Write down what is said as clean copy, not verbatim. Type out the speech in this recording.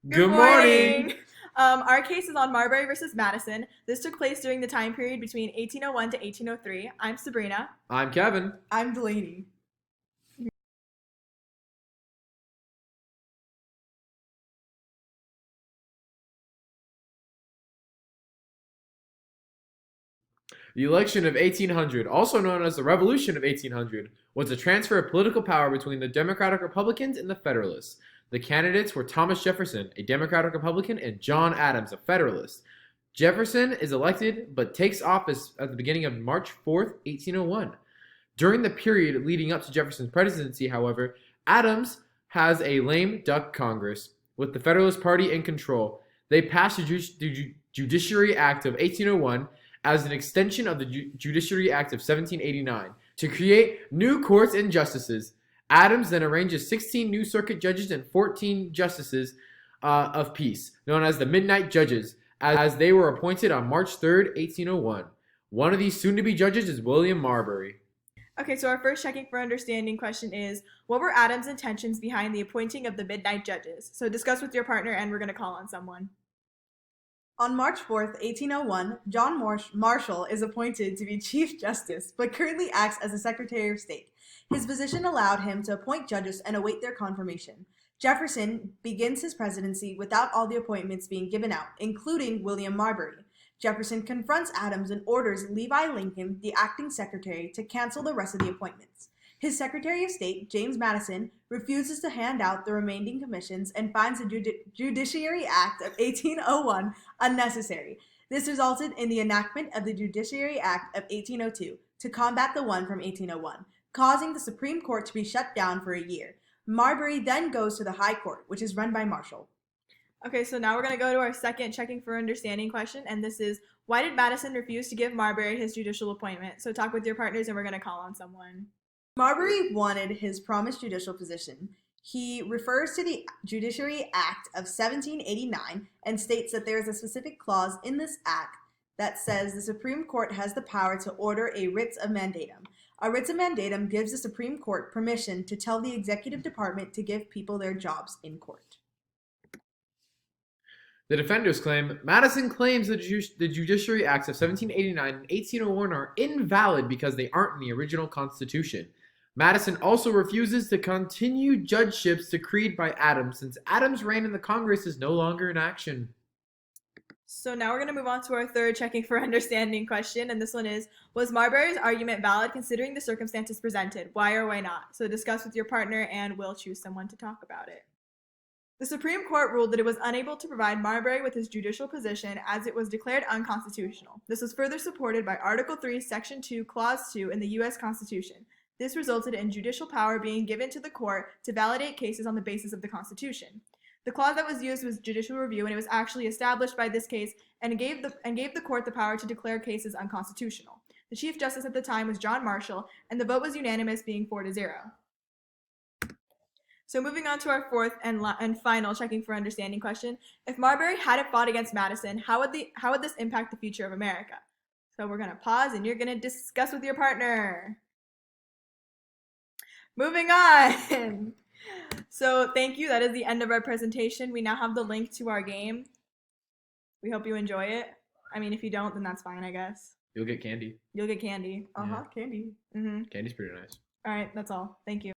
Good morning. Our case is on Marbury versus Madison. This took place during the time period between 1801 to 1803. I'm Sabrina. I'm Kevin. I'm Delaney. The election of 1800, also known as the Revolution of 1800, was a transfer of political power between the Democratic Republicans and the Federalists. The candidates were Thomas Jefferson, a Democratic Republican, and John Adams, a Federalist. Jefferson is elected but takes office at the beginning of March 4th, 1801. During the period leading up to Jefferson's presidency, however, Adams has a lame duck Congress with the Federalist Party in control. They passed the Judiciary Act of 1801 as an extension of the Judiciary Act of 1789 to create new courts and justices. Adams then arranges 16 new circuit judges and 14 justices of peace, known as the Midnight Judges, as they were appointed on March 3rd, 1801. One of these soon-to-be judges is William Marbury. Okay, so our first checking for understanding question is, what were Adams' intentions behind the appointing of the Midnight Judges? So discuss with your partner and we're going to call on someone. On March 4th, 1801, John Marshall is appointed to be Chief Justice, but currently acts as a Secretary of State. His position allowed him to appoint judges and await their confirmation. Jefferson begins his presidency without all the appointments being given out, including William Marbury. Jefferson confronts Adams and orders Levi Lincoln, the acting secretary, to cancel the rest of the appointments. His Secretary of State, James Madison, refuses to hand out the remaining commissions and finds the Judiciary Act of 1801 unnecessary. This resulted in the enactment of the Judiciary Act of 1802 to combat the one from 1801, causing the Supreme Court to be shut down for a year. Marbury then goes to the High Court, which is run by Marshall. Okay, so now we're going to go to our second checking for understanding question, and this is, why did Madison refuse to give Marbury his judicial appointment? So talk with your partners and we're going to call on someone. Marbury wanted his promised judicial position. He refers to the Judiciary Act of 1789 and states that there is a specific clause in this act that says the Supreme Court has the power to order a writ of mandatum. A writ of mandatum gives the Supreme Court permission to tell the executive department to give people their jobs in court. The defenders claim Madison claims the Judiciary Acts of 1789 and 1801 are invalid because they aren't in the original Constitution. Madison also refuses to continue judgeships decreed by Adams since Adams' reign in the Congress is no longer in action. So now we're going to move on to our third checking for understanding question, and this one is, was Marbury's argument valid considering the circumstances presented? Why or why not? So discuss with your partner and we'll choose someone to talk about it. The Supreme Court ruled that it was unable to provide Marbury with his judicial position as it was declared unconstitutional. This was further supported by Article 3, Section 2, Clause 2 in the U.S. Constitution. This resulted in judicial power being given to the court to validate cases on the basis of the Constitution. The clause that was used was judicial review, and it was actually established by this case and gave the court the power to declare cases unconstitutional. The Chief Justice at the time was John Marshall, and the vote was unanimous, being 4-0. So moving on to our fourth and final checking for understanding question, if Marbury hadn't fought against Madison, how would this impact the future of America? So we're going to pause, and you're going to discuss with your partner. Moving on. So thank you. That is the end of our presentation. We now have the link to our game. We hope you enjoy it. I mean, if you don't, then that's fine, I guess. You'll get candy. You'll get candy. Candy. Mm-hmm. Candy's pretty nice. All right, that's all. Thank you.